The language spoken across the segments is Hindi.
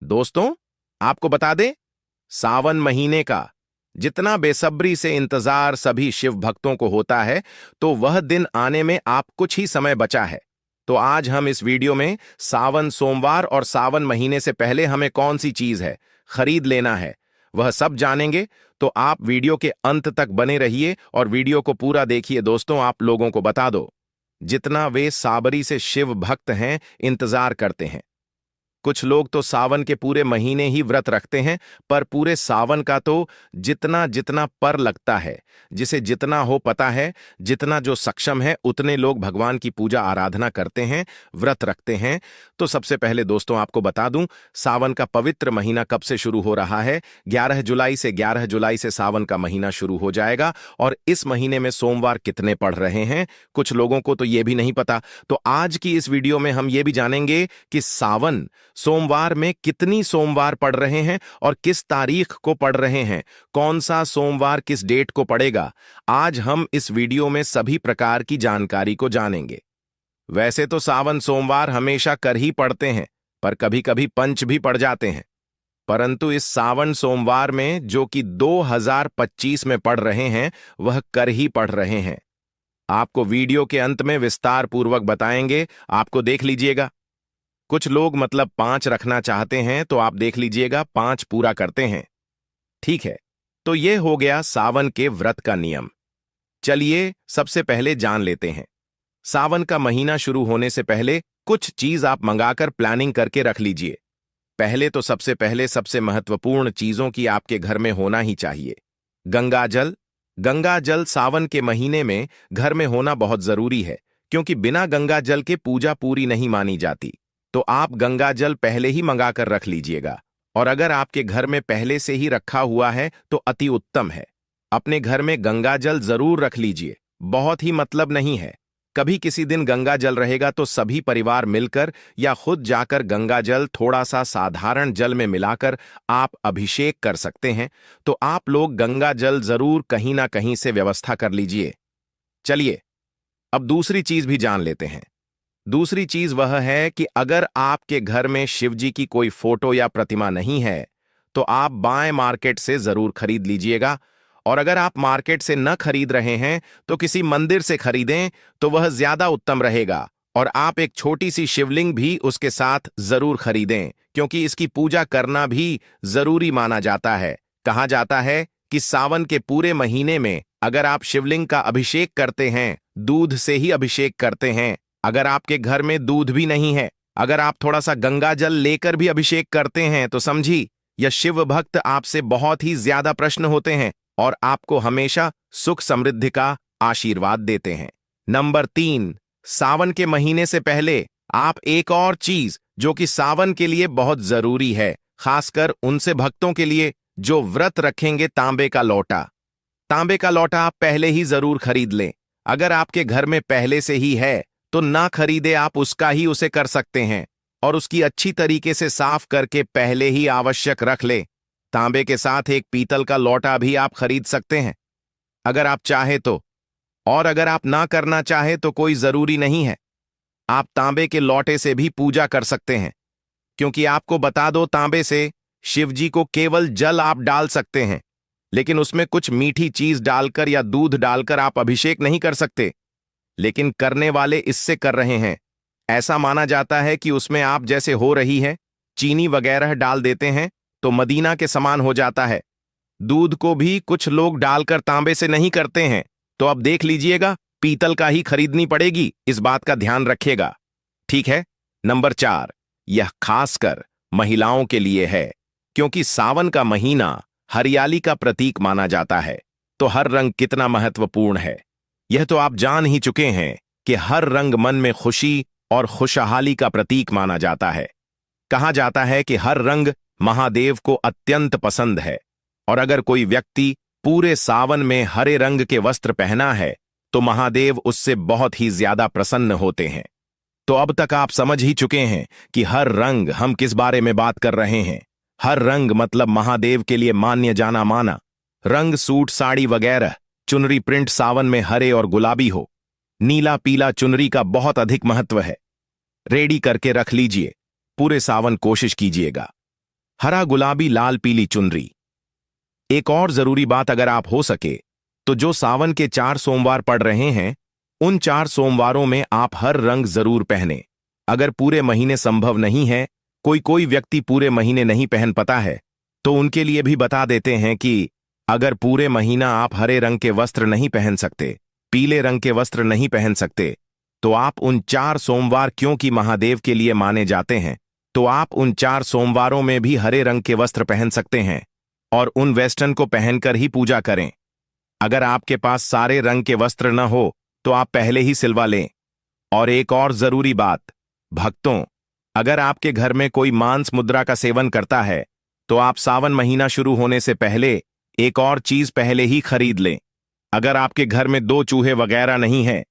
दोस्तों, आपको बता दें, सावन महीने का जितना बेसब्री से इंतजार सभी शिव भक्तों को होता है, तो वह दिन आने में आप कुछ ही समय बचा है। तो आज हम इस वीडियो में सावन सोमवार और सावन महीने से पहले हमें कौन सी चीज है खरीद लेना है, वह सब जानेंगे। तो आप वीडियो के अंत तक बने रहिए और वीडियो को पूरा देखिए। दोस्तों, आप लोगों को बता दो, जितना वे साबरी से शिव भक्त हैं, इंतजार करते हैं। कुछ लोग तो सावन के पूरे महीने ही व्रत रखते हैं, पर पूरे सावन का तो जितना जितना पर लगता है, जिसे जितना हो पता है, जितना जो सक्षम है, उतने लोग भगवान की पूजा आराधना करते हैं, व्रत रखते हैं। तो सबसे पहले दोस्तों आपको बता दूं, सावन का पवित्र महीना कब से शुरू हो रहा है। 11 जुलाई से सावन का महीना शुरू हो जाएगा। और इस महीने में सोमवार कितने पड़ रहे हैं, कुछ लोगों को तो ये भी नहीं पता। तो आज की इस वीडियो में हम ये भी जानेंगे कि सावन सोमवार में कितनी सोमवार पड़ रहे हैं और किस तारीख को पड़ रहे हैं, कौन सा सोमवार किस डेट को पड़ेगा। आज हम इस वीडियो में सभी प्रकार की जानकारी को जानेंगे। वैसे तो सावन सोमवार हमेशा कर ही पड़ते हैं, पर कभी कभी पंच भी पड़ जाते हैं। परंतु इस सावन सोमवार में जो कि 2025 में पड़ रहे हैं, वह कर ही पड़ रहे हैं। आपको वीडियो के अंत में विस्तार पूर्वक बताएंगे, आपको देख लीजिएगा। कुछ लोग मतलब 5 रखना चाहते हैं, तो आप देख लीजिएगा 5 पूरा करते हैं। ठीक है, तो ये हो गया सावन के व्रत का नियम। चलिए सबसे पहले जान लेते हैं। सावन का महीना शुरू होने से पहले कुछ चीज आप मंगाकर प्लानिंग करके रख लीजिए। पहले तो सबसे पहले सबसे महत्वपूर्ण चीजों की आपके घर में होना ही चाहिए। गंगा जल। गंगा जल सावन के महीने में घर में होना बहुत जरूरी है, क्योंकि बिना गंगा जल के पूजा पूरी नहीं मानी जाती। तो आप गंगा जल पहले ही मंगाकर रख लीजिएगा। और अगर आपके घर में पहले से ही रखा हुआ है तो अति उत्तम है। अपने घर में गंगा जल जरूर रख लीजिए, बहुत ही मतलब नहीं है। कभी किसी दिन गंगा जल रहेगा तो सभी परिवार मिलकर या खुद जाकर गंगा जल थोड़ा सा साधारण जल में मिलाकर आप अभिषेक कर सकते हैं। तो आप लोग गंगा जल जरूर कहीं ना कहीं से व्यवस्था कर लीजिए। चलिए अब दूसरी चीज भी जान लेते हैं। दूसरी चीज वह है कि अगर आपके घर में शिवजी की कोई फोटो या प्रतिमा नहीं है, तो आप बाएं मार्केट से जरूर खरीद लीजिएगा। और अगर आप मार्केट से न खरीद रहे हैं तो किसी मंदिर से खरीदें, तो वह ज्यादा उत्तम रहेगा। और आप एक छोटी सी शिवलिंग भी उसके साथ जरूर खरीदें, क्योंकि इसकी पूजा करना भी जरूरी माना जाता है। कहा जाता है कि सावन के पूरे महीने में अगर आप शिवलिंग का अभिषेक करते हैं, दूध से ही अभिषेक करते हैं। अगर आपके घर में दूध भी नहीं है, अगर आप थोड़ा सा गंगा जल लेकर भी अभिषेक करते हैं, तो समझी यह शिव भक्त आपसे बहुत ही ज्यादा प्रसन्न होते हैं और आपको हमेशा सुख समृद्धि का आशीर्वाद देते हैं। नंबर 3, सावन के महीने से पहले आप एक और चीज जो कि सावन के लिए बहुत जरूरी है, खासकर उनसे भक्तों के लिए जो व्रत रखेंगे, तांबे का लोटा। तांबे का लोटा आप पहले ही जरूर खरीद लें। अगर आपके घर में पहले से ही है तो ना खरीदे, आप उसका ही उसे कर सकते हैं और उसकी अच्छी तरीके से साफ करके पहले ही आवश्यक रख ले। तांबे के साथ एक पीतल का लोटा भी आप खरीद सकते हैं अगर आप चाहे तो। और अगर आप ना करना चाहे तो कोई जरूरी नहीं है, आप तांबे के लोटे से भी पूजा कर सकते हैं। क्योंकि आपको बता दो, तांबे से शिवजी को केवल जल आप डाल सकते हैं, लेकिन उसमें कुछ मीठी चीज डालकर या दूध डालकर आप अभिषेक नहीं कर सकते। लेकिन करने वाले इससे कर रहे हैं। ऐसा माना जाता है कि उसमें आप जैसे हो रही है चीनी वगैरह डाल देते हैं तो मदीना के समान हो जाता है। दूध को भी कुछ लोग डालकर तांबे से नहीं करते हैं। तो अब देख लीजिएगा, पीतल का ही खरीदनी पड़ेगी, इस बात का ध्यान रखिएगा। ठीक है। नंबर 4, यह खासकर महिलाओं के लिए है, क्योंकि सावन का महीना हरियाली का प्रतीक माना जाता है। तो हर रंग कितना महत्वपूर्ण है, यह तो आप जान ही चुके हैं कि हर रंग मन में खुशी और खुशहाली का प्रतीक माना जाता है। कहा जाता है कि हर रंग महादेव को अत्यंत पसंद है। और अगर कोई व्यक्ति पूरे सावन में हरे रंग के वस्त्र पहना है, तो महादेव उससे बहुत ही ज्यादा प्रसन्न होते हैं। तो अब तक आप समझ ही चुके हैं कि हर रंग हम किस बारे में बात कर रहे हैं। हर रंग मतलब महादेव के लिए मान्य जाना माना रंग, सूट साड़ी वगैरह, चुनरी प्रिंट सावन में हरे और गुलाबी हो। नीला पीला चुनरी का बहुत अधिक महत्व है। रेडी करके रख लीजिए, पूरे सावन कोशिश कीजिएगा। हरा गुलाबी लाल पीली चुनरी। एक और जरूरी बात, अगर आप हो सके तो जो सावन के 4 सोमवार पड़ रहे हैं उन 4 सोमवारों में आप हर रंग जरूर पहने। अगर पूरे महीने संभव नहीं है, कोई व्यक्ति पूरे महीने नहीं पहन पाता है, तो उनके लिए भी बता देते हैं कि अगर पूरे महीना आप हरे रंग के वस्त्र नहीं पहन सकते, पीले रंग के वस्त्र नहीं पहन सकते, तो आप उन 4 सोमवार, क्योंकि महादेव के लिए माने जाते हैं, तो आप उन 4 सोमवारों में भी हरे रंग के वस्त्र पहन सकते हैं और उन वेस्टर्न को पहनकर ही पूजा करें। अगर आपके पास सारे रंग के वस्त्र न हो तो आप पहले ही सिलवा लें। और एक और जरूरी बात, भक्तों, अगर आपके घर में कोई मांस मुद्रा का सेवन करता है तो आप सावन महीना शुरू होने से पहले एक और चीज पहले ही खरीद लें। अगर आपके घर में 2 चूहे वगैरह नहीं है,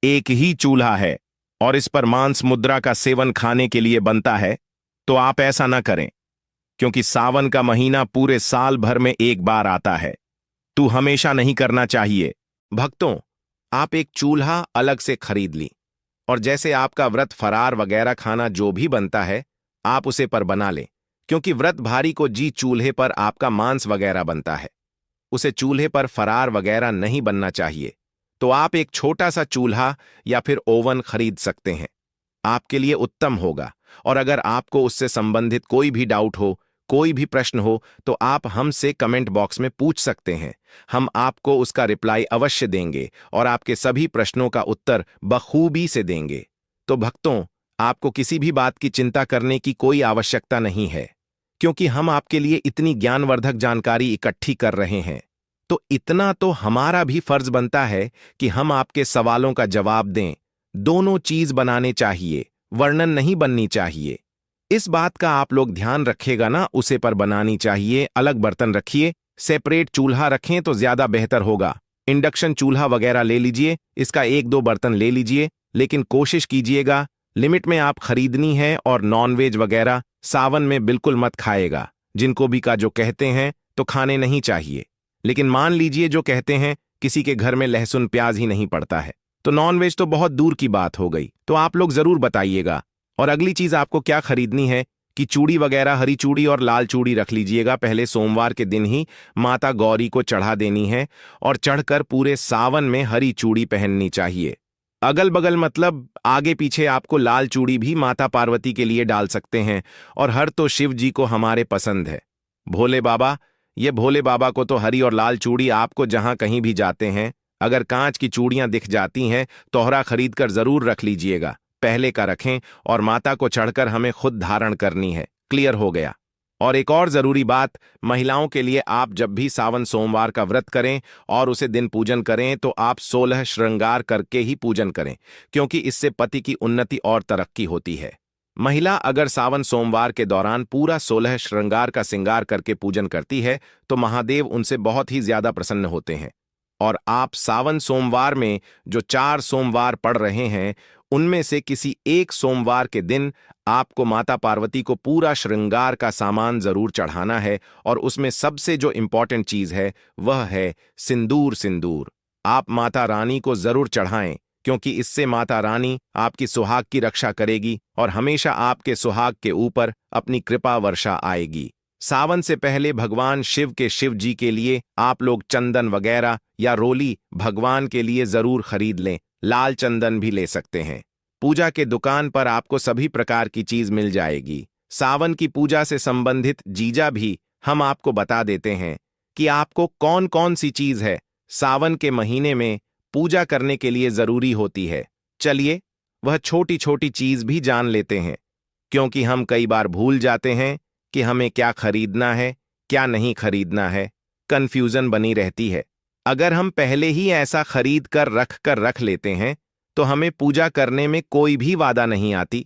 एक ही चूल्हा है और इस पर मांस मुद्रा का सेवन खाने के लिए बनता है, तो आप ऐसा न करें, क्योंकि सावन का महीना पूरे साल भर में एक बार आता है, तो हमेशा नहीं करना चाहिए। भक्तों, आप एक चूल्हा अलग से खरीद ली और जैसे आपका व्रत फरार वगैरह खाना जो भी बनता है आप उसे पर बना लें, क्योंकि व्रत भारी को जी चूल्हे पर आपका मांस वगैरह बनता है, उसे चूल्हे पर फरार वगैरह नहीं बनना चाहिए। तो आप एक छोटा सा चूल्हा या फिर ओवन खरीद सकते हैं, आपके लिए उत्तम होगा। और अगर आपको उससे संबंधित कोई भी डाउट हो, कोई भी प्रश्न हो, तो आप हमसे कमेंट बॉक्स में पूछ सकते हैं। हम आपको उसका रिप्लाई अवश्य देंगे और आपके सभी प्रश्नों का उत्तर बखूबी से देंगे। तो भक्तों, आपको किसी भी बात की चिंता करने की कोई आवश्यकता नहीं है, क्योंकि हम आपके लिए इतनी ज्ञानवर्धक जानकारी इकट्ठी कर रहे हैं। तो इतना तो हमारा भी फर्ज बनता है कि हम आपके सवालों का जवाब दें। दोनों चीज बनाने चाहिए, वर्णन नहीं बननी चाहिए। इस बात का आप लोग ध्यान रखेगा ना, उसे पर बनानी चाहिए। अलग बर्तन रखिए, सेपरेट चूल्हा रखें तो ज्यादा बेहतर होगा। इंडक्शन चूल्हा वगैरह ले लीजिए, इसका 1-2 बर्तन ले लीजिए, लेकिन कोशिश कीजिएगा लिमिट में आप खरीदनी है। और नॉनवेज वगैरह सावन में बिल्कुल मत खाएगा। जिनको भी का जो कहते हैं तो खाने नहीं चाहिए, लेकिन मान लीजिए जो कहते हैं किसी के घर में लहसुन प्याज ही नहीं पड़ता है, तो नॉनवेज तो बहुत दूर की बात हो गई। तो आप लोग जरूर बताइएगा। और अगली चीज आपको क्या खरीदनी है कि चूड़ी वगैरह, हरी चूड़ी और लाल चूड़ी रख लीजिएगा। पहले सोमवार के दिन ही माता गौरी को चढ़ा देनी है और चढ़कर पूरे सावन में हरी चूड़ी पहननी चाहिए। अगल बगल मतलब आगे पीछे आपको लाल चूड़ी भी माता पार्वती के लिए डाल सकते हैं। और हर तो शिव जी को हमारे पसंद है। भोले बाबा, ये भोले बाबा को तो हरी और लाल चूड़ी आपको जहां कहीं भी जाते हैं, अगर कांच की चूड़ियां दिख जाती हैं, तोहरा खरीद कर जरूर रख लीजिएगा। पहले का रखें और माता को चढ़कर हमें खुद धारण करनी है। क्लियर हो गया। और एक और जरूरी बात, महिलाओं के लिए, आप जब भी सावन सोमवार का व्रत करें और उसे दिन पूजन करें तो आप 16 श्रृंगार करके ही पूजन करें, क्योंकि इससे पति की उन्नति और तरक्की होती है। महिला अगर सावन सोमवार के दौरान पूरा 16 श्रृंगार का श्रृंगार करके पूजन करती है तो महादेव उनसे बहुत ही ज्यादा प्रसन्न होते हैं। और आप सावन सोमवार में जो 4 सोमवार पड़ रहे हैं उनमें से किसी एक सोमवार के दिन आपको माता पार्वती को पूरा श्रृंगार का सामान जरूर चढ़ाना है। और उसमें सबसे जो इंपॉर्टेंट चीज है वह है सिंदूर। सिंदूर आप माता रानी को जरूर चढ़ाएं, क्योंकि इससे माता रानी आपकी सुहाग की रक्षा करेगी और हमेशा आपके सुहाग के ऊपर अपनी कृपा वर्षा आएगी। सावन से पहले भगवान शिव के शिव जी के लिए आप लोग चंदन वगैरह या रोली भगवान के लिए जरूर खरीद लें। लाल चंदन भी ले सकते हैं। पूजा के दुकान पर आपको सभी प्रकार की चीज मिल जाएगी। सावन की पूजा से संबंधित जीजा भी हम आपको बता देते हैं कि आपको कौन कौन सी चीज है सावन के महीने में पूजा करने के लिए जरूरी होती है। चलिए वह छोटी छोटी चीज भी जान लेते हैं, क्योंकि हम कई बार भूल जाते हैं कि हमें क्या खरीदना है, क्या नहीं खरीदना है। कंफ्यूजन बनी रहती है। अगर हम पहले ही ऐसा खरीद कर रख लेते हैं तो हमें पूजा करने में कोई भी बाधा नहीं आती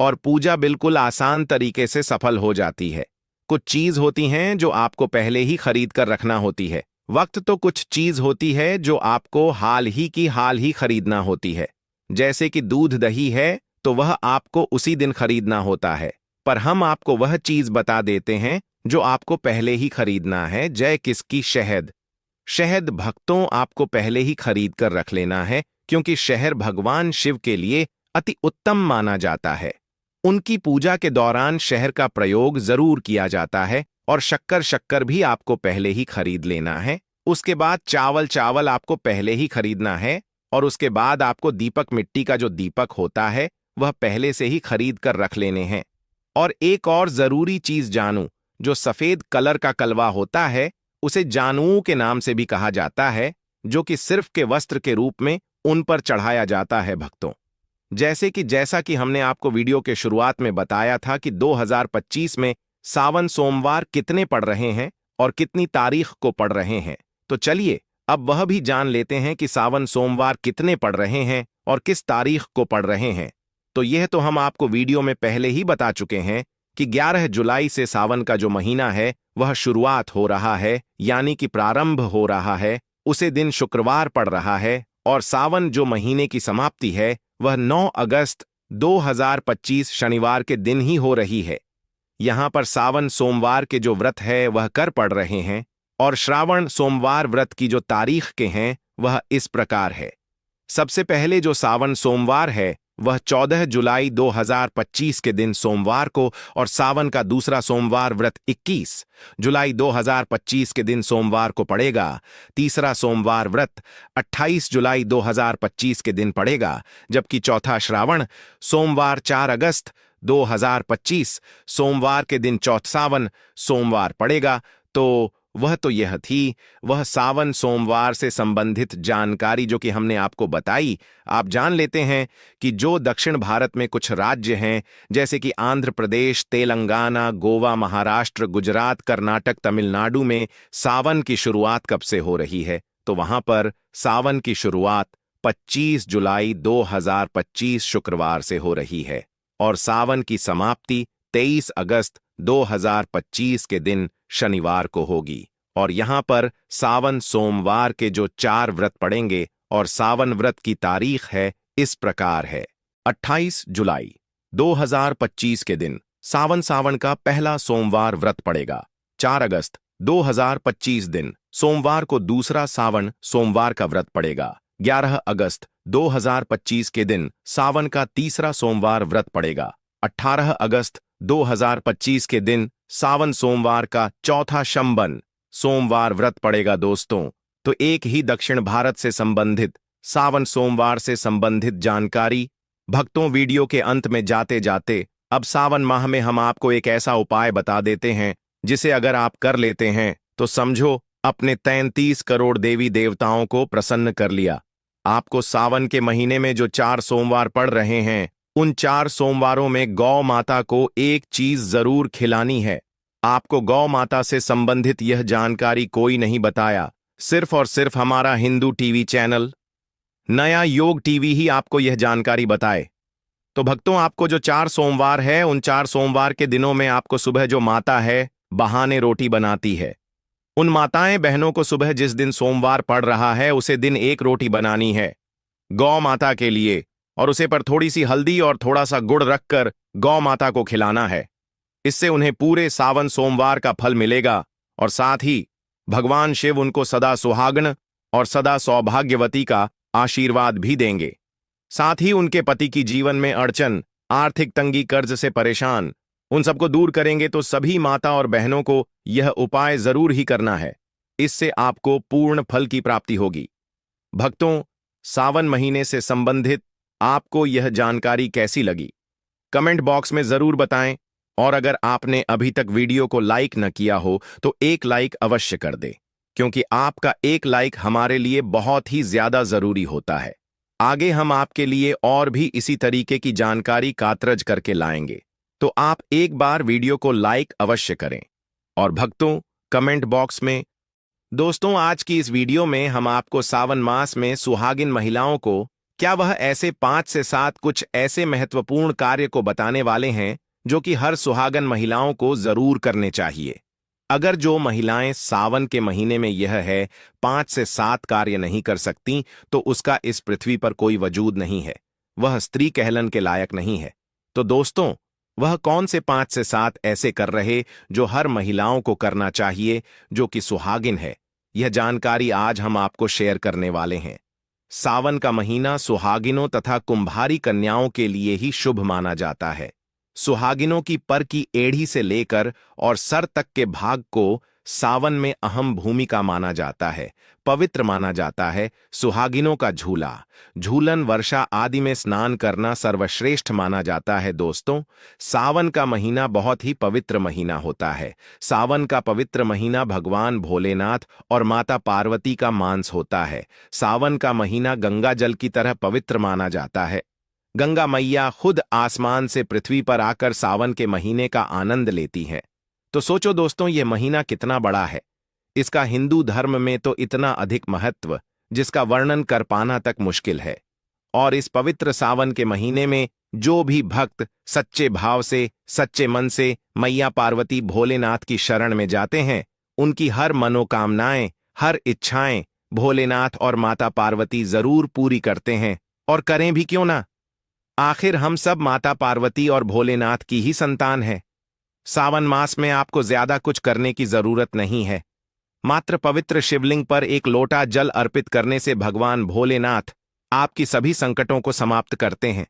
और पूजा बिल्कुल आसान तरीके से सफल हो जाती है। कुछ चीज होती हैं जो आपको पहले ही खरीद कर रखना होती है। वक्त तो कुछ चीज होती है जो आपको हाल ही खरीदना होती है। जैसे कि दूध दही है तो वह आपको उसी दिन खरीदना होता है, पर हम आपको वह चीज बता देते हैं जो आपको पहले ही खरीदना है। जय किसकी? शहद। शहद भक्तों आपको पहले ही खरीद कर रख लेना है, क्योंकि शहद भगवान शिव के लिए अति उत्तम माना जाता है। उनकी पूजा के दौरान शहर का प्रयोग जरूर किया जाता है और शक्कर भी आपको पहले ही खरीद लेना है। उसके बाद चावल आपको पहले ही खरीदना है और उसके बाद आपको दीपक मिट्टी का जो दीपक होता है वह पहले से ही खरीद कर रख लेने हैं। और एक और जरूरी चीज जानू, जो सफेद कलर का कलवा होता है उसे जानुओं के नाम से भी कहा जाता है, जो कि सिर्फ के वस्त्र के रूप में उन पर चढ़ाया जाता है भक्तों। जैसा कि हमने आपको वीडियो के शुरुआत में बताया था कि 2025 में सावन सोमवार कितने पड़ रहे हैं और कितनी तारीख को पड़ रहे हैं, तो चलिए अब वह भी जान लेते हैं कि सावन सोमवार कितने पड़ रहे हैं और किस तारीख को पड़ रहे हैं। तो यह तो हम आपको वीडियो में पहले ही बता चुके हैं कि 11 जुलाई से सावन का जो महीना है वह शुरुआत हो रहा है, यानी कि प्रारंभ हो रहा है। उसे दिन शुक्रवार पड़ रहा है और सावन जो महीने की समाप्ति है वह 9 अगस्त 2025 शनिवार के दिन ही हो रही है। यहां पर सावन सोमवार के जो व्रत है वह कर पड़ रहे हैं और श्रावण सोमवार व्रत की जो तारीख के हैं वह इस प्रकार है। सबसे पहले जो सावन सोमवार है वह 14 जुलाई 2025 के दिन सोमवार को और सावन का दूसरा सोमवार व्रत 21 जुलाई 2025 के दिन सोमवार को पड़ेगा। तीसरा सोमवार व्रत 28 जुलाई 2025 के दिन पड़ेगा, जबकि चौथा श्रावण सोमवार 4 अगस्त 2025 सोमवार के दिन चौथा सावन सोमवार पड़ेगा। तो वह तो यह थी वह सावन सोमवार से संबंधित जानकारी जो कि हमने आपको बताई। आप जान लेते हैं कि जो दक्षिण भारत में कुछ राज्य हैं जैसे कि आंध्र प्रदेश, तेलंगाना, गोवा, महाराष्ट्र, गुजरात, कर्नाटक, तमिलनाडु में सावन की शुरुआत कब से हो रही है, तो वहां पर सावन की शुरुआत 25 जुलाई 2025 शुक्रवार से हो रही है और सावन की समाप्ति 23 अगस्त 2025 के दिन शनिवार को होगी। और यहां पर सावन सोमवार के जो 4 व्रत पड़ेंगे और सावन व्रत की तारीख है इस प्रकार है। 28 जुलाई 2025 के दिन सावन का पहला सोमवार व्रत पड़ेगा। 4 अगस्त 2025 दिन सोमवार को दूसरा सावन सोमवार का व्रत पड़ेगा। 11 अगस्त 2025 के दिन सावन का तीसरा सोमवार व्रत पड़ेगा। 18 अगस्त 2025 के दिन सावन सोमवार का चौथा शंबन सोमवार व्रत पड़ेगा। दोस्तों, तो एक ही दक्षिण भारत से संबंधित सावन सोमवार से संबंधित जानकारी। भक्तों, वीडियो के अंत में जाते जाते अब सावन माह में हम आपको एक ऐसा उपाय बता देते हैं जिसे अगर आप कर लेते हैं तो समझो अपने 33 करोड़ देवी देवताओं को प्रसन्न कर लिया। आपको सावन के महीने में जो 4 सोमवार पड़ रहे हैं उन 4 सोमवारों में गौ माता को एक चीज जरूर खिलानी है। आपको गौ माता से संबंधित यह जानकारी कोई नहीं बताया, सिर्फ और सिर्फ हमारा हिंदू टीवी चैनल नया योग टीवी ही आपको यह जानकारी बताए। तो भक्तों, आपको जो 4 सोमवार है उन 4 सोमवार के दिनों में आपको सुबह जो माता है बहाने रोटी बनाती है, उन माताएं बहनों को सुबह जिस दिन सोमवार पड़ रहा है उसे दिन एक रोटी बनानी है गौ माता के लिए और उसे पर थोड़ी सी हल्दी और थोड़ा सा गुड़ रखकर गौ माता को खिलाना है। इससे उन्हें पूरे सावन सोमवार का फल मिलेगा और साथ ही भगवान शिव उनको सदा सुहागन और सदा सौभाग्यवती का आशीर्वाद भी देंगे। साथ ही उनके पति की जीवन में अड़चन, आर्थिक तंगी, कर्ज से परेशान, उन सबको दूर करेंगे। तो सभी माता और बहनों को यह उपाय जरूर ही करना है, इससे आपको पूर्ण फल की प्राप्ति होगी। भक्तों, सावन महीने से संबंधित आपको यह जानकारी कैसी लगी कमेंट बॉक्स में जरूर बताएं और अगर आपने अभी तक वीडियो को लाइक न किया हो तो एक लाइक अवश्य कर दें, क्योंकि आपका एक लाइक हमारे लिए बहुत ही ज्यादा जरूरी होता है। आगे हम आपके लिए और भी इसी तरीके की जानकारी कातरज करके लाएंगे, तो आप एक बार वीडियो को लाइक अवश्य करें। और भक्तों, कमेंट बॉक्स में दोस्तों, आज की इस वीडियो में हम आपको सावन मास में सुहागिन महिलाओं को क्या वह ऐसे 5 से 7 कुछ ऐसे महत्वपूर्ण कार्य को बताने वाले हैं जो कि हर सुहागन महिलाओं को जरूर करने चाहिए। अगर जो महिलाएं सावन के महीने में यह है 5 से 7 कार्य नहीं कर सकती तो उसका इस पृथ्वी पर कोई वजूद नहीं है, वह स्त्री कहलन के लायक नहीं है। तो दोस्तों, वह कौन से 5 से 7 ऐसे कर रहे जो हर महिलाओं को करना चाहिए जो कि सुहागिन है, यह जानकारी आज हम आपको शेयर करने वाले हैं। सावन का महीना सुहागिनों तथा कुंभारी कन्याओं के लिए ही शुभ माना जाता है। सुहागिनों की पर की एड़ी से लेकर और सर तक के भाग को सावन में अहम भूमिका माना जाता है, पवित्र माना जाता है। सुहागिनों का झूला, झूलन, वर्षा आदि में स्नान करना सर्वश्रेष्ठ माना जाता है। दोस्तों, सावन का महीना बहुत ही पवित्र महीना होता है। सावन का पवित्र महीना भगवान भोलेनाथ और माता पार्वती का मांस होता है। सावन का महीना गंगा जल की तरह पवित्र माना जाता है। गंगा मैया खुद आसमान से पृथ्वी पर आकर सावन के महीने का आनंद लेती हैं। तो सोचो दोस्तों, यह महीना कितना बड़ा है। इसका हिंदू धर्म में तो इतना अधिक महत्व जिसका वर्णन कर पाना तक मुश्किल है। और इस पवित्र सावन के महीने में जो भी भक्त सच्चे भाव से, सच्चे मन से मैया पार्वती भोलेनाथ की शरण में जाते हैं, उनकी हर मनोकामनाएं, हर इच्छाएं भोलेनाथ और माता पार्वती जरूर पूरी करते हैं। और करें भी क्यों ना, आखिर हम सब माता पार्वती और भोलेनाथ की ही संतान हैं। सावन मास में आपको ज्यादा कुछ करने की जरूरत नहीं है। मात्र पवित्र शिवलिंग पर एक लोटा जल अर्पित करने से भगवान भोलेनाथ आपकी सभी संकटों को समाप्त करते हैं।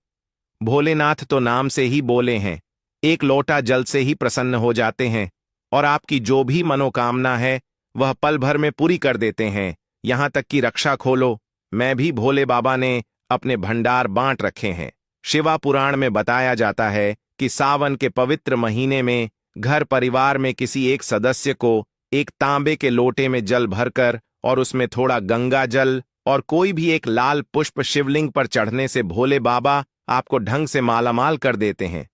भोलेनाथ तो नाम से ही बोले हैं, एक लोटा जल से ही प्रसन्न हो जाते हैं और आपकी जो भी मनोकामना है वह पल भर में पूरी कर देते हैं। यहां तक कि रक्षा खोलो मैं भी भोले बाबा ने अपने भंडार बांट रखे हैं। शिवा पुराण में बताया जाता है कि सावन के पवित्र महीने में घर परिवार में किसी एक सदस्य को एक तांबे के लोटे में जल भरकर और उसमें थोड़ा गंगा जल और कोई भी एक लाल पुष्प शिवलिंग पर चढ़ने से भोले बाबा आपको ढंग से मालामाल कर देते हैं।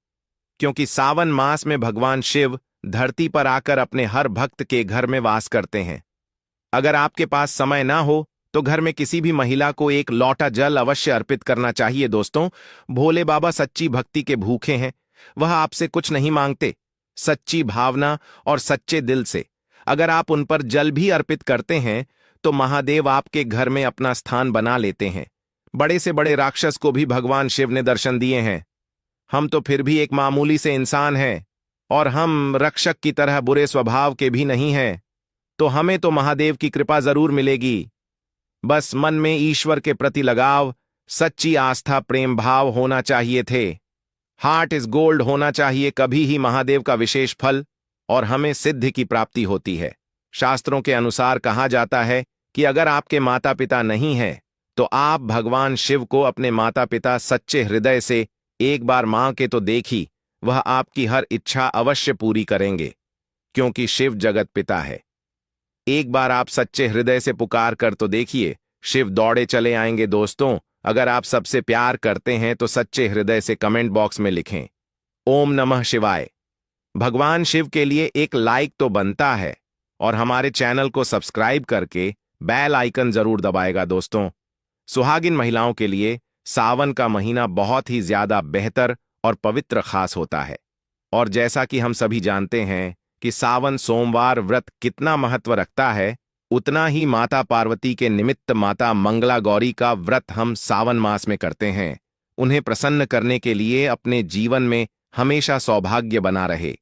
क्योंकि सावन मास में भगवान शिव धरती पर आकर अपने हर भक्त के घर में वास करते हैं। अगर आपके पास समय ना हो तो घर में किसी भी महिला को एक लोटा जल अवश्य अर्पित करना चाहिए। दोस्तों, भोले बाबा सच्ची भक्ति के भूखे हैं। वह आपसे कुछ नहीं मांगते। सच्ची भावना और सच्चे दिल से अगर आप उन पर जल भी अर्पित करते हैं तो महादेव आपके घर में अपना स्थान बना लेते हैं। बड़े से बड़े राक्षस को भी भगवान शिव ने दर्शन दिए हैं। हम तो फिर भी एक मामूली से इंसान हैं और हम रक्षक की तरह बुरे स्वभाव के भी नहीं हैं। तो हमें तो महादेव की कृपा जरूर मिलेगी। बस मन में ईश्वर के प्रति लगाव, सच्ची आस्था, प्रेम भाव होना चाहिए थे। हार्ट इज गोल्ड होना चाहिए, कभी ही महादेव का विशेष फल और हमें सिद्धि की प्राप्ति होती है। शास्त्रों के अनुसार कहा जाता है कि अगर आपके माता पिता नहीं हैं तो आप भगवान शिव को अपने माता पिता सच्चे हृदय से एक बार मां के तो देखी, वह आपकी हर इच्छा अवश्य पूरी करेंगे, क्योंकि शिव जगत पिता है। एक बार आप सच्चे हृदय से पुकार कर तो देखिए, शिव दौड़े चले आएंगे। दोस्तों, अगर आप सबसे प्यार करते हैं तो सच्चे हृदय से कमेंट बॉक्स में लिखें ओम नमः शिवाय। भगवान शिव के लिए एक लाइक तो बनता है और हमारे चैनल को सब्सक्राइब करके बेल आइकन जरूर दबाएगा। दोस्तों, सुहागिन महिलाओं के लिए सावन का महीना बहुत ही ज्यादा बेहतर और पवित्र खास होता है। और जैसा कि हम सभी जानते हैं कि सावन सोमवार व्रत कितना महत्व रखता है, उतना ही माता पार्वती के निमित्त माता मंगला गौरी का व्रत हम सावन मास में करते हैं। उन्हें प्रसन्न करने के लिए अपने जीवन में हमेशा सौभाग्य बना रहे,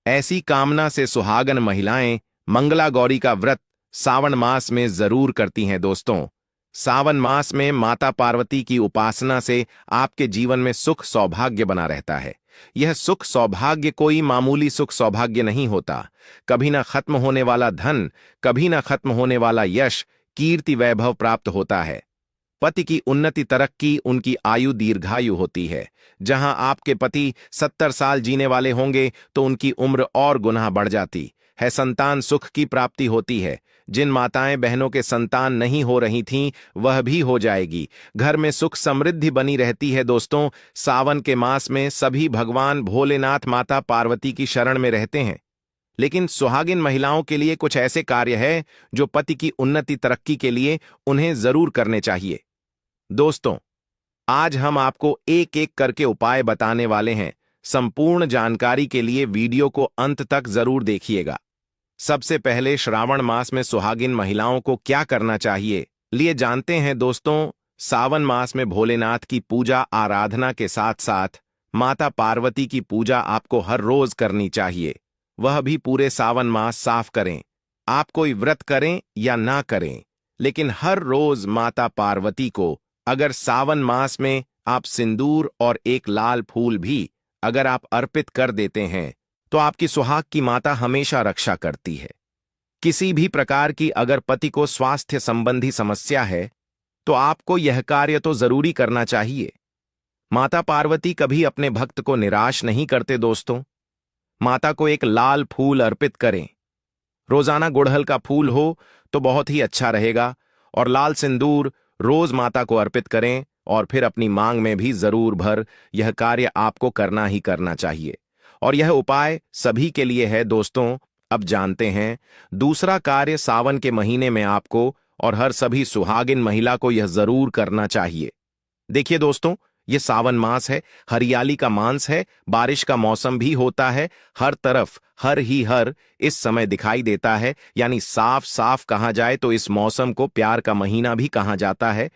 ऐसी कामना से सुहागन महिलाएं मंगला गौरी का व्रत सावन मास में जरूर करती हैं। दोस्तों, सावन मास में माता पार्वती की उपासना से आपके जीवन में सुख सौभाग्य बना रहता है। यह सुख सौभाग्य कोई मामूली सुख सौभाग्य नहीं होता। कभी ना खत्म होने वाला धन, कभी ना खत्म होने वाला यश, कीर्ति, वैभव प्राप्त होता है। पति की उन्नति, तरक्की, उनकी आयु दीर्घायु होती है। जहां आपके पति 70 साल जीने वाले होंगे तो उनकी उम्र और गुना बढ़ जाती है। संतान सुख की प्राप्ति होती है। जिन माताएं बहनों के संतान नहीं हो रही थीं वह भी हो जाएगी। घर में सुख समृद्धि बनी रहती है। दोस्तों, सावन के मास में सभी भगवान भोलेनाथ माता पार्वती की शरण में रहते हैं, लेकिन सुहागिन महिलाओं के लिए कुछ ऐसे कार्य है जो पति की उन्नति, तरक्की के लिए उन्हें जरूर करने चाहिए। दोस्तों, आज हम आपको एक एक करके उपाय बताने वाले हैं। संपूर्ण जानकारी के लिए वीडियो को अंत तक जरूर देखिएगा। सबसे पहले श्रावण मास में सुहागिन महिलाओं को क्या करना चाहिए, लिए जानते हैं। दोस्तों, सावन मास में भोलेनाथ की पूजा आराधना के साथ साथ माता पार्वती की पूजा आपको हर रोज करनी चाहिए, वह भी पूरे सावन मास। साफ करें, आप कोई व्रत करें या ना करें, लेकिन हर रोज माता पार्वती को, अगर सावन मास में आप सिंदूर और एक लाल फूल भी अगर आप अर्पित कर देते हैं तो आपकी सुहाग की माता हमेशा रक्षा करती है। किसी भी प्रकार की अगर पति को स्वास्थ्य संबंधी समस्या है तो आपको यह कार्य तो जरूरी करना चाहिए। माता पार्वती कभी अपने भक्त को निराश नहीं करते दोस्तों। माता को एक लाल फूल अर्पित करें। रोजाना गुड़हल का फूल हो तो बहुत ही अच्छा रहेगा, और लाल सिंदूर रोज माता को अर्पित करें, और फिर अपनी मांग में भी जरूर भर। यह कार्य आपको करना ही करना चाहिए, और यह उपाय सभी के लिए है दोस्तों। अब जानते हैं दूसरा कार्य सावन के महीने में आपको और हर सभी सुहागिन महिला को यह जरूर करना चाहिए। देखिए दोस्तों, ये सावन मास है, हरियाली का मास है, बारिश का मौसम भी होता है, हर तरफ हर इस समय दिखाई देता है, यानी साफ साफ कहा जाए तो इस मौसम को प्यार का महीना भी कहा जाता है।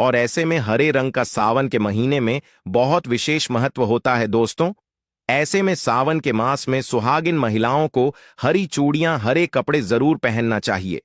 और ऐसे में हरे रंग का सावन के महीने में बहुत विशेष महत्व होता है दोस्तों। ऐसे में सावन के मास में सुहागिन महिलाओं को हरी चूड़ियां, हरे कपड़े जरूर पहनना चाहिए।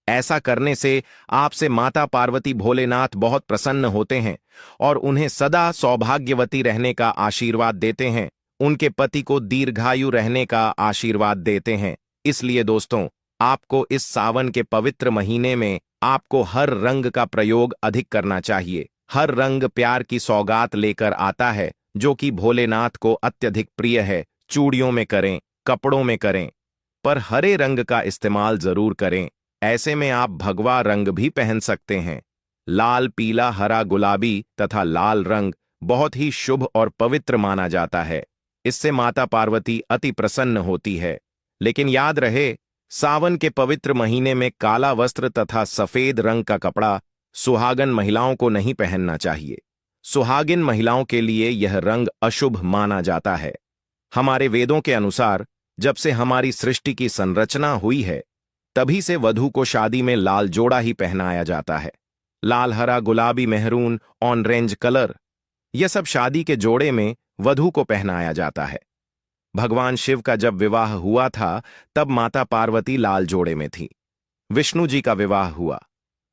ऐसा करने से आपसे माता पार्वती भोलेनाथ बहुत प्रसन्न होते हैं और उन्हें सदा सौभाग्यवती रहने का आशीर्वाद देते हैं, उनके पति को दीर्घायु रहने का आशीर्वाद देते हैं। इसलिए दोस्तों, आपको इस सावन के पवित्र महीने में आपको हर रंग का प्रयोग अधिक करना चाहिए। हर रंग प्यार की सौगात लेकर आता है, जो कि भोलेनाथ को अत्यधिक प्रिय है। चूड़ियों में करें, कपड़ों में करें, पर हरे रंग का इस्तेमाल जरूर करें। ऐसे में आप भगवा रंग भी पहन सकते हैं। लाल, पीला, हरा, गुलाबी तथा लाल रंग बहुत ही शुभ और पवित्र माना जाता है। इससे माता पार्वती अति प्रसन्न होती है। लेकिन याद रहे, सावन के पवित्र महीने में काला वस्त्र तथा सफेद रंग का कपड़ा सुहागन महिलाओं को नहीं पहनना चाहिए। सुहागिन महिलाओं के लिए यह रंग अशुभ माना जाता है। हमारे वेदों के अनुसार जब से हमारी सृष्टि की संरचना हुई है, तभी से वधू को शादी में लाल जोड़ा ही पहनाया जाता है। लाल, हरा, गुलाबी, मेहरून, ऑरेंज कलर, यह सब शादी के जोड़े में वधू को पहनाया जाता है। भगवान शिव का जब विवाह हुआ था तब माता पार्वती लाल जोड़े में थी। विष्णु जी का विवाह हुआ,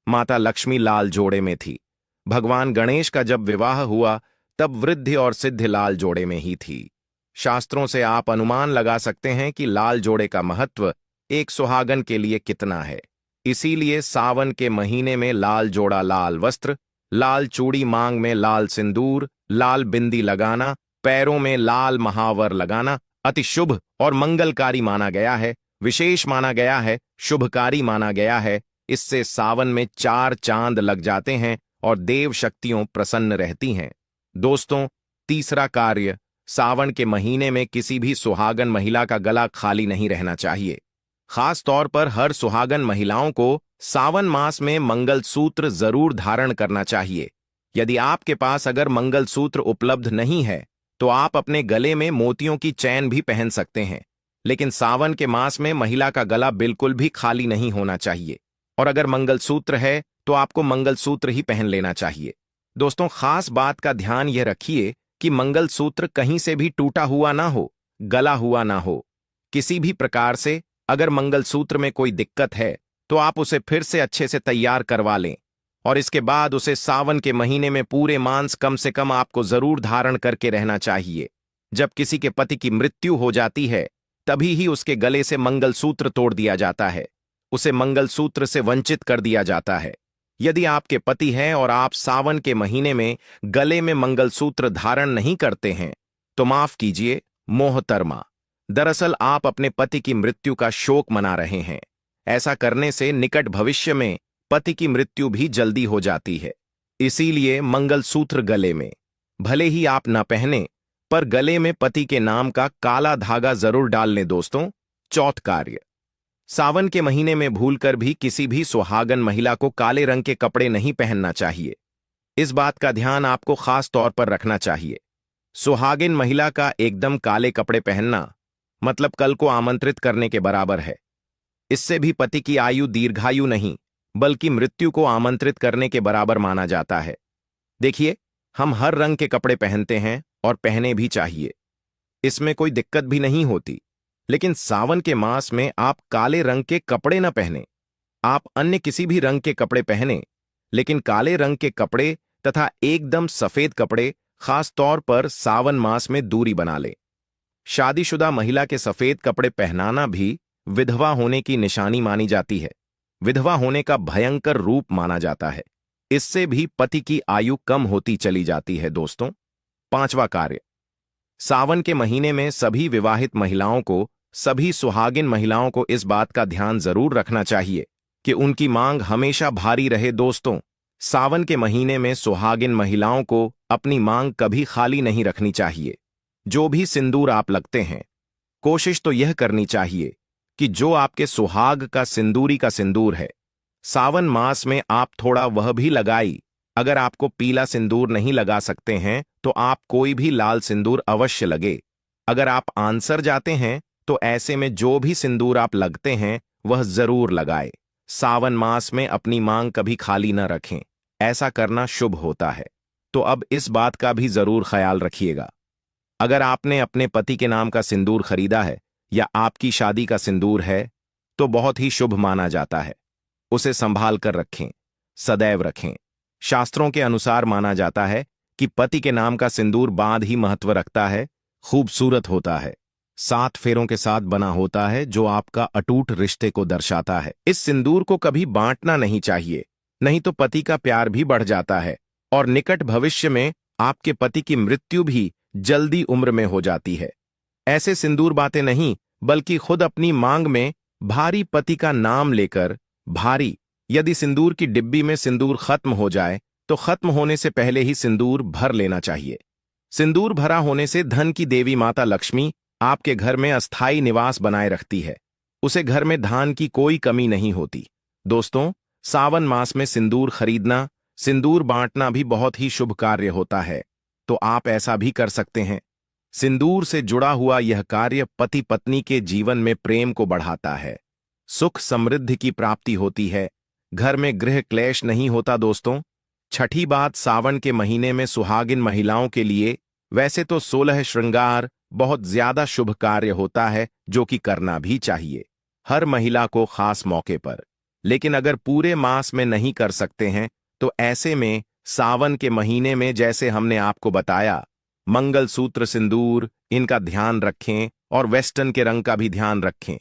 माता लक्ष्मी लाल जोड़े में थी। भगवान गणेश का जब विवाह हुआ तब वृद्धि और सिद्धि लाल जोड़े में ही थी। शास्त्रों से आप अनुमान लगा सकते हैं कि लाल जोड़े का महत्व एक सुहागन के लिए कितना है। इसीलिए सावन के महीने में लाल जोड़ा, लाल वस्त्र, लाल चूड़ी, मांग में लाल सिंदूर, लाल बिंदी लगाना, पैरों में लाल महावर लगाना अति शुभ और मंगलकारी माना गया है, विशेष माना गया है, शुभकारी माना गया है। इससे सावन में 4 चांद लग जाते हैं और देव शक्तियों प्रसन्न रहती हैं। दोस्तों, तीसरा कार्य, सावन के महीने में किसी भी सुहागन महिला का गला खाली नहीं रहना चाहिए। खास तौर पर हर सुहागन महिलाओं को सावन मास में मंगलसूत्र जरूर धारण करना चाहिए। यदि आपके पास अगर मंगलसूत्र उपलब्ध नहीं है तो आप अपने गले में मोतियों की चैन भी पहन सकते हैं, लेकिन सावन के मास में महिला का गला बिल्कुल भी खाली नहीं होना चाहिए। और अगर मंगलसूत्र है तो आपको मंगलसूत्र ही पहन लेना चाहिए। दोस्तों, खास बात का ध्यान यह रखिए कि मंगलसूत्र कहीं से भी टूटा हुआ ना हो, गला हुआ ना हो। किसी भी प्रकार से अगर मंगलसूत्र में कोई दिक्कत है तो आप उसे फिर से अच्छे से तैयार करवा लें, और इसके बाद उसे सावन के महीने में पूरे मांस कम से कम आपको जरूर धारण करके रहना चाहिए। जब किसी के पति की मृत्यु हो जाती है तभी ही उसके गले से मंगलसूत्र तोड़ दिया जाता है, उसे मंगलसूत्र से वंचित कर दिया जाता है। यदि आपके पति हैं और आप सावन के महीने में गले में मंगलसूत्र धारण नहीं करते हैं तो माफ कीजिए, मोहतरमा, दरअसल आप अपने पति की मृत्यु का शोक मना रहे हैं। ऐसा करने से निकट भविष्य में पति की मृत्यु भी जल्दी हो जाती है। इसीलिए मंगलसूत्र गले में भले ही आप न पहने, पर गले में पति के नाम का काला धागा जरूर डाल लें दोस्तों। चौथ कार्य, सावन के महीने में भूलकर भी किसी भी सुहागन महिला को काले रंग के कपड़े नहीं पहनना चाहिए। इस बात का ध्यान आपको खास तौर पर रखना चाहिए। सुहागिन महिला का एकदम काले कपड़े पहनना मतलब कल को आमंत्रित करने के बराबर है। इससे भी पति की आयु दीर्घायु नहीं बल्कि मृत्यु को आमंत्रित करने के बराबर माना जाता है। देखिए, हम हर रंग के कपड़े पहनते हैं और पहने भी चाहिए, इसमें कोई दिक्कत भी नहीं होती। लेकिन सावन के मास में आप काले रंग के कपड़े न पहने। आप अन्य किसी भी रंग के कपड़े पहने, लेकिन काले रंग के कपड़े तथा एकदम सफेद कपड़े, खास तौर पर सावन मास में दूरी बना ले। शादीशुदा महिला के सफेद कपड़े पहनाना भी विधवा होने की निशानी मानी जाती है। विधवा होने का भयंकर रूप माना जाता है। इससे भी पति की आयु कम होती चली जाती है दोस्तों। पांचवा कार्य, सावन के महीने में सभी विवाहित महिलाओं को, सभी सुहागिन महिलाओं को इस बात का ध्यान जरूर रखना चाहिए कि उनकी मांग हमेशा भारी रहे दोस्तों। सावन के महीने में सुहागिन महिलाओं को अपनी मांग कभी खाली नहीं रखनी चाहिए। जो भी सिंदूर आप लगते हैं, कोशिश तो यह करनी चाहिए कि जो आपके सुहाग का सिंदूरी का सिंदूर है, सावन मास में आप थोड़ा वह भी लगाई। अगर आपको पीला सिंदूर नहीं लगा सकते हैं तो आप कोई भी लाल सिंदूर अवश्य लगे। अगर आप आंसर जाते हैं तो ऐसे में जो भी सिंदूर आप लगते हैं वह जरूर लगाए। सावन मास में अपनी मांग कभी खाली न रखें, ऐसा करना शुभ होता है। तो अब इस बात का भी जरूर ख्याल रखिएगा, अगर आपने अपने पति के नाम का सिंदूर खरीदा है या आपकी शादी का सिंदूर है तो बहुत ही शुभ माना जाता है। उसे संभाल कर रखें, सदैव रखें। शास्त्रों के अनुसार माना जाता है कि पति के नाम का सिंदूर बाद ही महत्व रखता है, खूबसूरत होता है, 7 फेरों के साथ बना होता है, जो आपका अटूट रिश्ते को दर्शाता है। इस सिंदूर को कभी बांटना नहीं चाहिए, नहीं तो पति का प्यार भी बढ़ जाता है और निकट भविष्य में आपके पति की मृत्यु भी जल्दी उम्र में हो जाती है। ऐसे सिंदूर बातें नहीं, बल्कि खुद अपनी मांग में भारी पति का नाम लेकर भारी, यदि सिंदूर की डिब्बी में सिंदूर खत्म हो जाए तो खत्म होने से पहले ही सिंदूर भर लेना चाहिए। सिंदूर भरा होने से धन की देवी माता लक्ष्मी आपके घर में अस्थायी निवास बनाए रखती है। उसे घर में धान की कोई कमी नहीं होती। दोस्तों, सावन मास में सिंदूर खरीदना, सिंदूर बांटना भी बहुत ही शुभ कार्य होता है, तो आप ऐसा भी कर सकते हैं। सिंदूर से जुड़ा हुआ यह कार्य पति पत्नी के जीवन में प्रेम को बढ़ाता है, सुख समृद्धि की प्राप्ति होती है, घर में गृह क्लेश नहीं होता दोस्तों। छठी बात, सावन के महीने में सुहागिन महिलाओं के लिए वैसे तो 16 श्रृंगार बहुत ज्यादा शुभ कार्य होता है, जो कि करना भी चाहिए हर महिला को खास मौके पर। लेकिन अगर पूरे मास में नहीं कर सकते हैं तो ऐसे में सावन के महीने में, जैसे हमने आपको बताया, मंगलसूत्र, सिंदूर, इनका ध्यान रखें और वेस्टर्न के रंग का भी ध्यान रखें।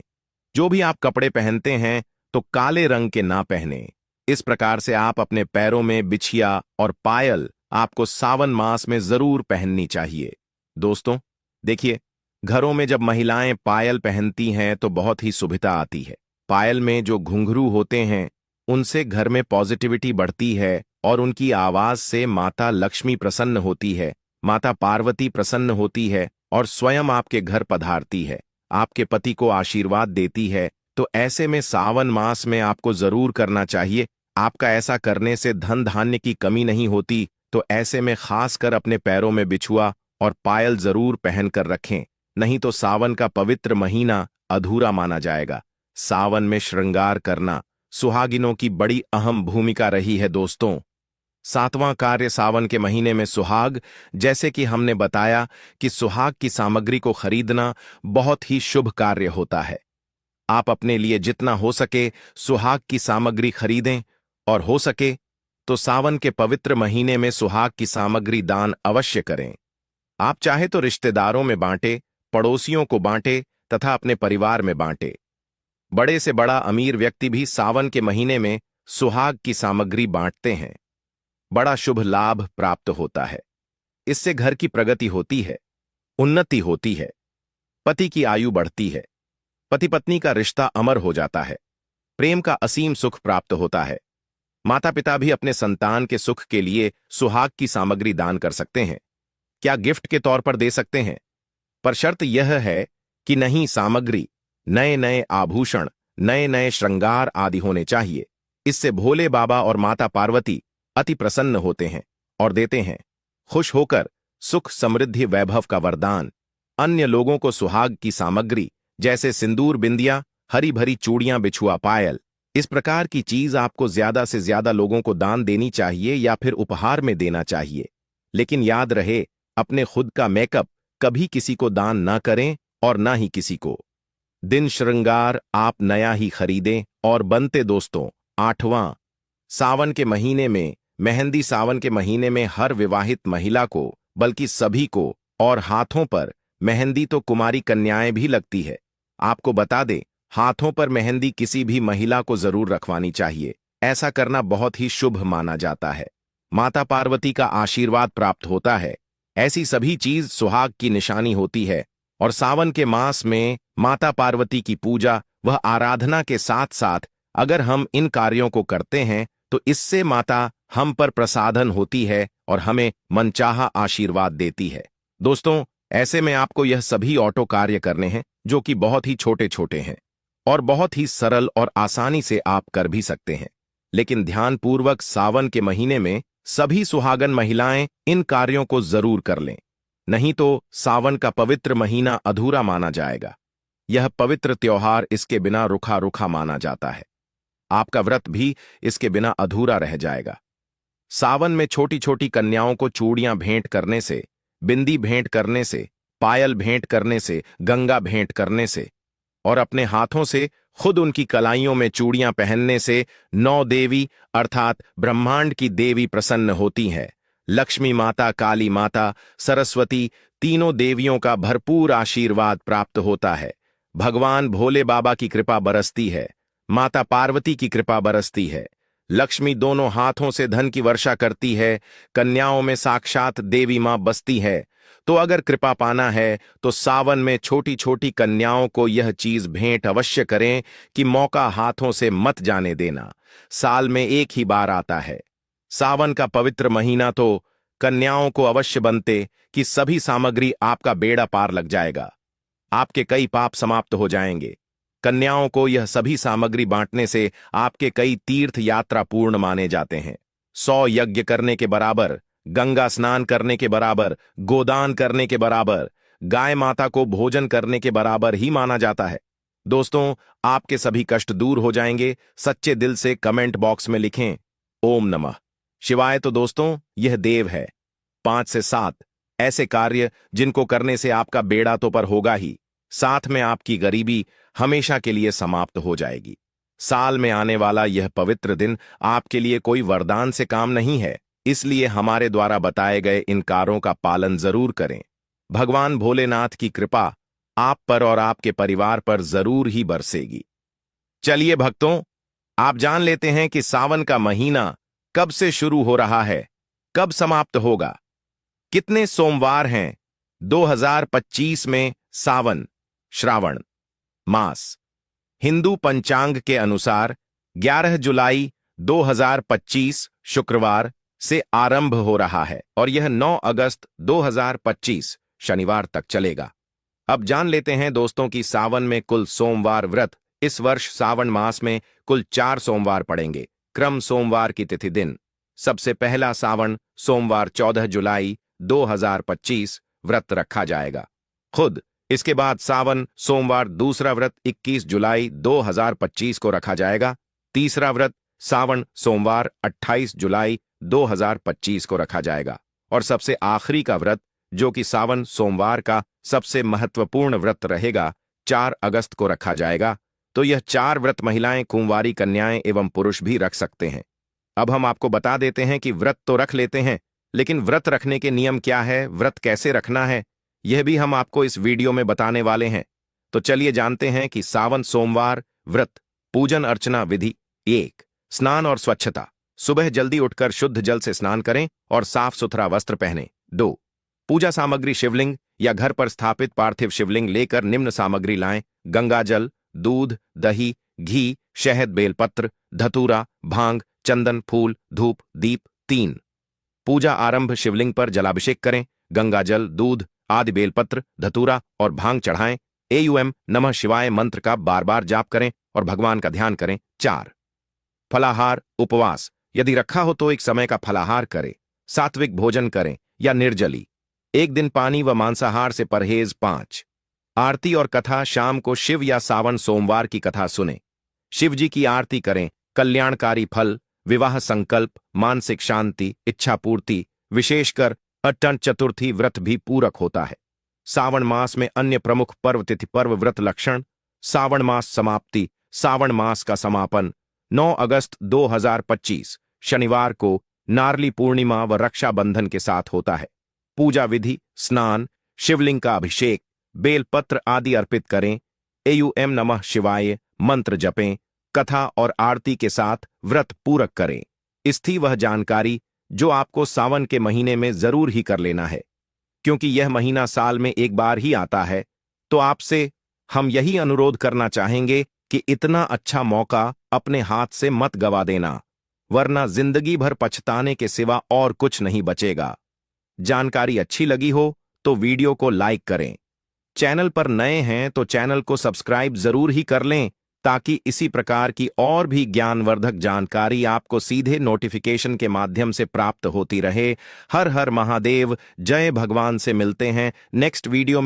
जो भी आप कपड़े पहनते हैं तो काले रंग के ना पहने। इस प्रकार से आप अपने पैरों में बिछिया और पायल आपको सावन मास में जरूर पहननी चाहिए। दोस्तों देखिए, घरों में जब महिलाएं पायल पहनती हैं तो बहुत ही सुभिता आती है। पायल में जो घुंघरू होते हैं उनसे घर में पॉजिटिविटी बढ़ती है और उनकी आवाज से माता लक्ष्मी प्रसन्न होती है, माता पार्वती प्रसन्न होती है और स्वयं आपके घर पधारती है, आपके पति को आशीर्वाद देती है। तो ऐसे में सावन मास में आपको जरूर करना चाहिए। आपका ऐसा करने से धन धान्य की कमी नहीं होती। तो ऐसे में खासकर अपने पैरों में बिछुआ और पायल जरूर पहन कर रखें, नहीं तो सावन का पवित्र महीना अधूरा माना जाएगा। सावन में श्रृंगार करना सुहागिनों की बड़ी अहम भूमिका रही है दोस्तों। 7वां कार्य, सावन के महीने में सुहाग, जैसे कि हमने बताया कि सुहाग की सामग्री को खरीदना बहुत ही शुभ कार्य होता है। आप अपने लिए जितना हो सके सुहाग की सामग्री खरीदें और हो सके तो सावन के पवित्र महीने में सुहाग की सामग्री दान अवश्य करें। आप चाहे तो रिश्तेदारों में बांटे, पड़ोसियों को बांटे तथा अपने परिवार में बांटे। बड़े से बड़ा अमीर व्यक्ति भी सावन के महीने में सुहाग की सामग्री बांटते हैं। बड़ा शुभ लाभ प्राप्त होता है। इससे घर की प्रगति होती है, उन्नति होती है, पति की आयु बढ़ती है, पति पत्नी का रिश्ता अमर हो जाता है, प्रेम का असीम सुख प्राप्त होता है। माता पिता भी अपने संतान के सुख के लिए सुहाग की सामग्री दान कर सकते हैं। क्या गिफ्ट के तौर पर दे सकते हैं, पर शर्त यह है कि नहीं, सामग्री नए नए आभूषण, नए नए श्रृंगार आदि होने चाहिए। इससे भोले बाबा और माता पार्वती अति प्रसन्न होते हैं और देते हैं। खुश होकर सुख समृद्धि वैभव का वरदान। अन्य लोगों को सुहाग की सामग्री जैसे सिंदूर, बिंदिया, हरी भरी चूड़ियां, बिछुआ, पायल, इस प्रकार की चीज आपको ज्यादा से ज्यादा लोगों को दान देनी चाहिए या फिर उपहार में देना चाहिए। लेकिन याद रहे, अपने खुद का मेकअप कभी किसी को दान ना करें और ना ही किसी को। दिन श्रृंगार आप नया ही खरीदें और बनते दोस्तों। 8वां, सावन के महीने में मेहंदी। सावन के महीने में हर विवाहित महिला को बल्कि सभी को, और हाथों पर मेहंदी तो कुमारी कन्याएं भी लगती है। आपको बता दें, हाथों पर मेहंदी किसी भी महिला को जरूर रखवानी चाहिए। ऐसा करना बहुत ही शुभ माना जाता है। माता पार्वती का आशीर्वाद प्राप्त होता है। ऐसी सभी चीज सुहाग की निशानी होती है, और सावन के मास में माता पार्वती की पूजा वह आराधना के साथ साथ अगर हम इन कार्यों को करते हैं तो इससे माता हम पर प्रसादन होती है और हमें मनचाहा आशीर्वाद देती है। दोस्तों, ऐसे में आपको यह सभी ऑटो कार्य करने हैं जो कि बहुत ही छोटे छोटे हैं और बहुत ही सरल और आसानी से आप कर भी सकते हैं। लेकिन ध्यानपूर्वक सावन के महीने में सभी सुहागन महिलाएं इन कार्यों को जरूर कर लें, नहीं तो सावन का पवित्र महीना अधूरा माना जाएगा। यह पवित्र त्योहार इसके बिना रुखा रुखा माना जाता है। आपका व्रत भी इसके बिना अधूरा रह जाएगा। सावन में छोटी छोटी कन्याओं को चूड़ियां भेंट करने से, बिंदी भेंट करने से, पायल भेंट करने से, गंगा भेंट करने से और अपने हाथों से खुद उनकी कलाइयों में चूड़ियां पहनने से 9 देवी अर्थात ब्रह्मांड की देवी प्रसन्न होती है। लक्ष्मी माता, काली माता, सरस्वती, तीनों देवियों का भरपूर आशीर्वाद प्राप्त होता है। भगवान भोले बाबा की कृपा बरसती है। माता पार्वती की कृपा बरसती है। लक्ष्मी दोनों हाथों से धन की वर्षा करती है। कन्याओं में साक्षात देवी मां बसती है। तो अगर कृपा पाना है तो सावन में छोटी छोटी कन्याओं को यह चीज भेंट अवश्य करें कि मौका हाथों से मत जाने देना। साल में एक ही बार आता है। सावन का पवित्र महीना तो कन्याओं को अवश्य बनते कि सभी सामग्री आपका बेड़ा पार लग जाएगा। आपके कई पाप समाप्त हो जाएंगे। कन्याओं को यह सभी सामग्री बांटने से आपके कई तीर्थ यात्रा पूर्ण माने जाते हैं। 100 यज्ञ करने के बराबर, गंगा स्नान करने के बराबर, गोदान करने के बराबर, गाय माता को भोजन करने के बराबर ही माना जाता है। दोस्तों, आपके सभी कष्ट दूर हो जाएंगे। सच्चे दिल से कमेंट बॉक्स में लिखें ओम नमः शिवाय। तो दोस्तों, यह देव है। 5 से 7 ऐसे कार्य जिनको करने से आपका बेड़ा तो पर होगा ही, साथ में आपकी गरीबी हमेशा के लिए समाप्त हो जाएगी। साल में आने वाला यह पवित्र दिन आपके लिए कोई वरदान से काम नहीं है, इसलिए हमारे द्वारा बताए गए इन कार्यों का पालन जरूर करें। भगवान भोलेनाथ की कृपा आप पर और आपके परिवार पर जरूर ही बरसेगी। चलिए भक्तों, आप जान लेते हैं कि सावन का महीना कब से शुरू हो रहा है, कब समाप्त होगा, कितने सोमवार हैं 2025 में। सावन श्रावण मास हिंदू पंचांग के अनुसार 11 जुलाई 2025 शुक्रवार से आरंभ हो रहा है और यह 9 अगस्त 2025 शनिवार तक चलेगा। अब जान लेते हैं दोस्तों कि सावन में कुल सोमवार व्रत इस वर्ष सावन मास में कुल 4 सोमवार पड़ेंगे। क्रम सोमवार की तिथि दिन सबसे पहला सावन सोमवार 14 जुलाई 2025 व्रत रखा जाएगा। खुद इसके बाद सावन सोमवार दूसरा व्रत 21 जुलाई 2025 को रखा जाएगा। तीसरा व्रत सावन सोमवार 28 जुलाई 2025 को रखा जाएगा और सबसे आखिरी का व्रत जो कि सावन सोमवार का सबसे महत्वपूर्ण व्रत रहेगा 4 अगस्त को रखा जाएगा। तो यह 4 व्रत महिलाएं, कुंवारी कन्याएं एवं पुरुष भी रख सकते हैं। अब हम आपको बता देते हैं कि व्रत तो रख लेते हैं, लेकिन व्रत रखने के नियम क्या है, व्रत कैसे रखना है, यह भी हम आपको इस वीडियो में बताने वाले हैं। तो चलिए जानते हैं कि सावन सोमवार व्रत पूजन अर्चना विधि। 1. स्नान और स्वच्छता। सुबह जल्दी उठकर शुद्ध जल से स्नान करें और साफ सुथरा वस्त्र पहनें। 2. पूजा सामग्री शिवलिंग या घर पर स्थापित पार्थिव शिवलिंग लेकर निम्न सामग्री लाएं: गंगा जल, दूध, दही, घी, शहद, बेलपत्र, धतूरा, भांग, चंदन, फूल, धूप, दीप। 3. पूजा आरंभ शिवलिंग पर जलाभिषेक करें, गंगा जल, दूध आदि, बेलपत्र, धतूरा और भांग चढ़ाएं। एयूएम नमः शिवाय मंत्र का बार बार जाप करें और भगवान का ध्यान करें। 4. फलाहार उपवास। यदि रखा हो तो एक समय का फलाहार करें, सात्विक भोजन करें या निर्जली। एक दिन पानी व मांसाहार से परहेज। 5. आरती और कथा। शाम को शिव या सावन सोमवार की कथा सुने, शिव जी की आरती करें। कल्याणकारी फल, विवाह संकल्प, मानसिक शांति, इच्छा पूर्ति, विशेषकर अट्टन चतुर्थी व्रत भी पूरक होता है। सावन मास में अन्य प्रमुख पर्व तिथि पर्व व्रत लक्षण। सावन मास समाप्ति। सावन मास का समापन 9 अगस्त 2025 शनिवार को नारली पूर्णिमा व रक्षाबंधन के साथ होता है। पूजा विधि, स्नान, शिवलिंग का अभिषेक, बेलपत्र आदि अर्पित करें, एयूएम नमः शिवाय मंत्र जपें, कथा और आरती के साथ व्रत पूरक करें। इस थी वह जानकारी जो आपको सावन के महीने में जरूर ही कर लेना है, क्योंकि यह महीना साल में एक बार ही आता है। तो आपसे हम यही अनुरोध करना चाहेंगे कि इतना अच्छा मौका अपने हाथ से मत गवा देना, वरना जिंदगी भर पछताने के सिवा और कुछ नहीं बचेगा। जानकारी अच्छी लगी हो तो वीडियो को लाइक करें। चैनल पर नए हैं तो चैनल को सब्सक्राइब जरूर ही कर लें, ताकि इसी प्रकार की और भी ज्ञानवर्धक जानकारी आपको सीधे नोटिफिकेशन के माध्यम से प्राप्त होती रहे। हर हर महादेव, जय भगवान। से मिलते हैं नेक्स्ट वीडियो में।